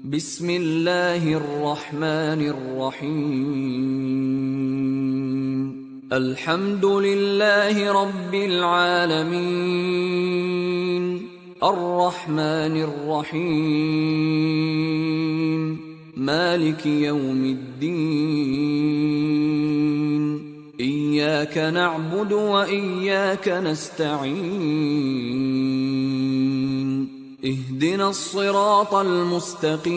बिस्मिल्लाहिर रहमानिर रहीम। अल्हम्दुलिल्लाहि रब्बिल आलमीन। अर्रहमानिर रहीम। मालिकि यौमिद्दीन। इय्याक नअबुदु व इय्याक नस्तईन। اهدنا الصراط المستقيم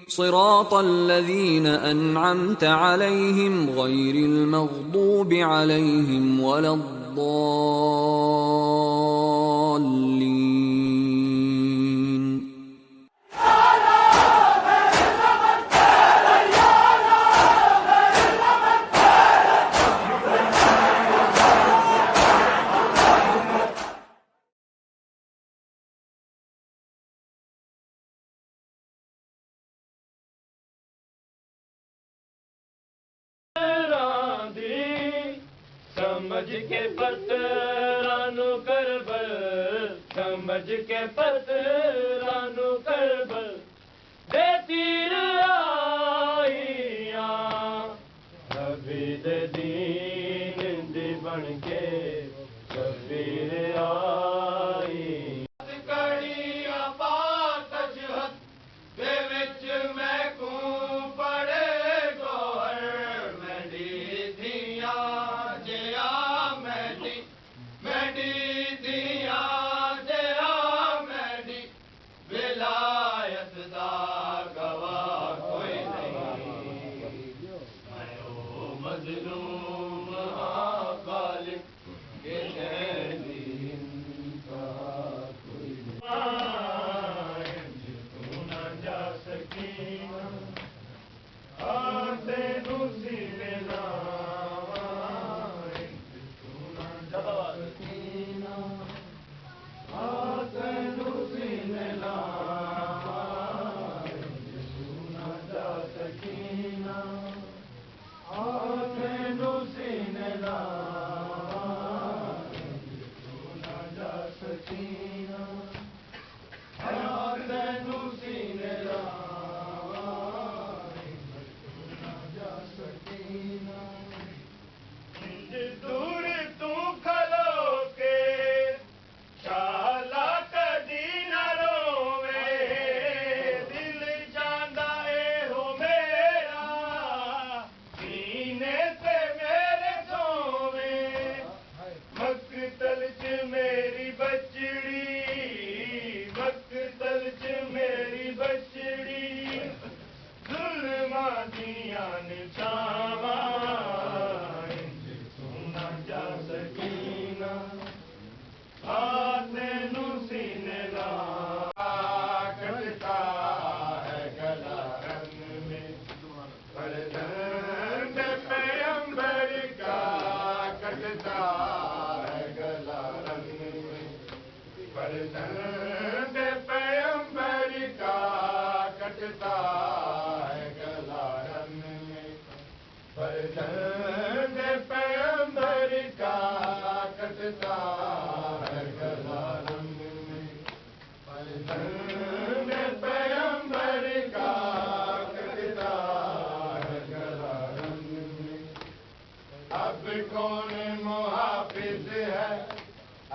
صراط الذين أنعمت عليهم غير المغضوب عليهم ولا الضالين. समझ के पतरानु करबल, समझ के पतरानु करबल, दे तीर आईया नबी दे दीन दी बन के शबीर आई। कड़िया पाक जहत दे विच मैं को पड़े गोहर मेरी दिया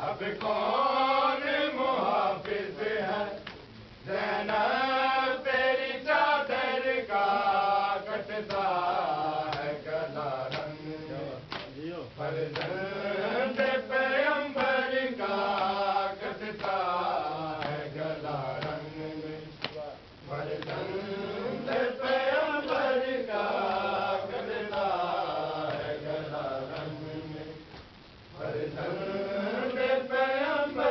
अब कौन मुहाफिज है, ज़ैनब तेरी चादर का कटता है गला रंग में, फर्जंद पैगंबर का कटता है गला रंग में, फर्जंद पैगंबर का कटता है गला रंग में, फर्जंद पैगंबर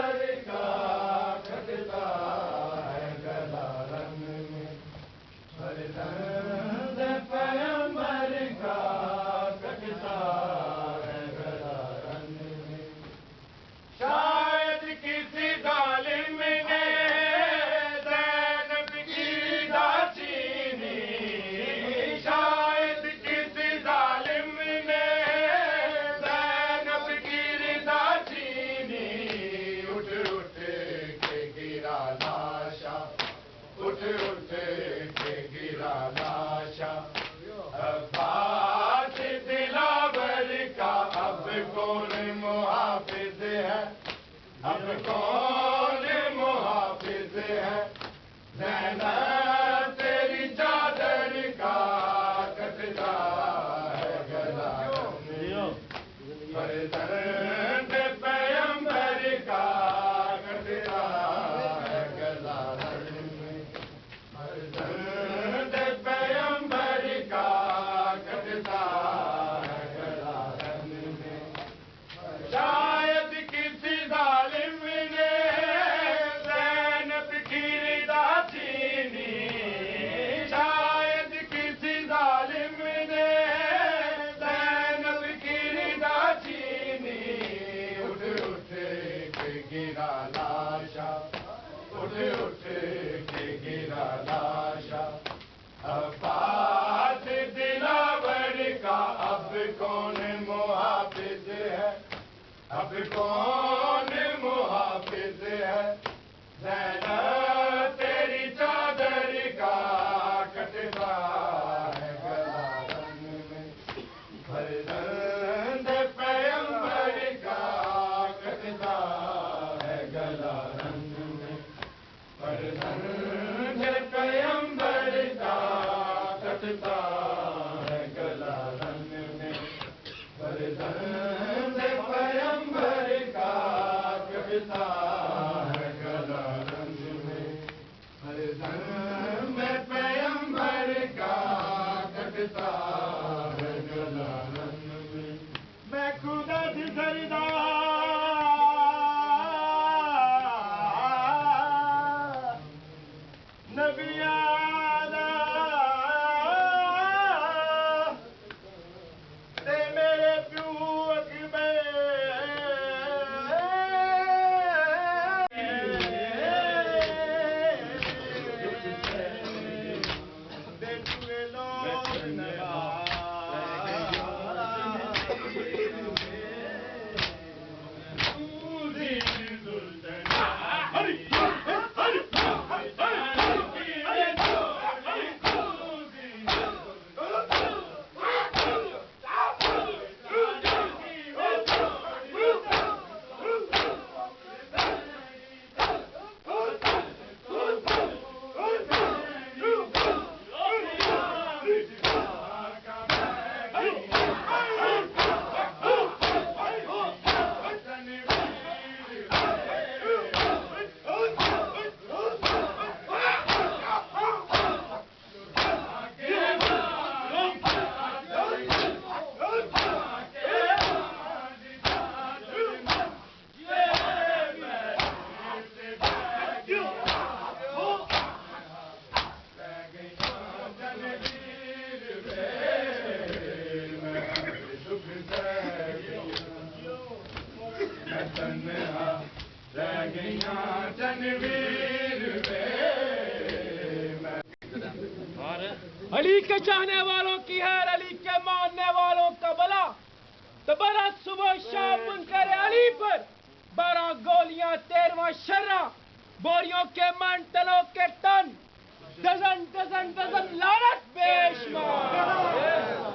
उठ उठ के गिरा लाशा अब्बास दिलावर का अब कौन मुहाफिज है अब कौन मुहाफिज है ज़ैनब तेरी चादर का कटता है गला फर्जंद पैगंबर का कटता है गला फर्जंद पैगंबर का कटता है गला शायद किसी जालिम ने ज़ैनब की रिदा छीनी शायद किसी जालिम ने ज़ैनब की रिदा छीनी उठ उठ के गिरा लाशा उठ उठ के गिरा लाशा अब्बास दिलावर का अब कौन मुहाफिज है अब कौन मुहाफिज है ज़ैनब तेरी चादर का कटता है गला रंग में फर्जंद पैगंबर का कटता है गला रंग में फर्जंद पैगंबर का कटता है गला रंग में फर्जंद पैगंबर का कटता है गला रंग में फर्जंद पैगंबर का कटता है गला रंग में मैं खुदा से सरदार नबी आला ते मेरे प्यू अकबर दे तुए लोग अली के चाहने वालों की है अली के मानने वालों का भला तो बड़ा सुबह शाम मुनकर अली पर 12 गोलियां 13वां शर्रा बोरियों के मंटलों के टन डजन डजन डजन लानत बेशुमार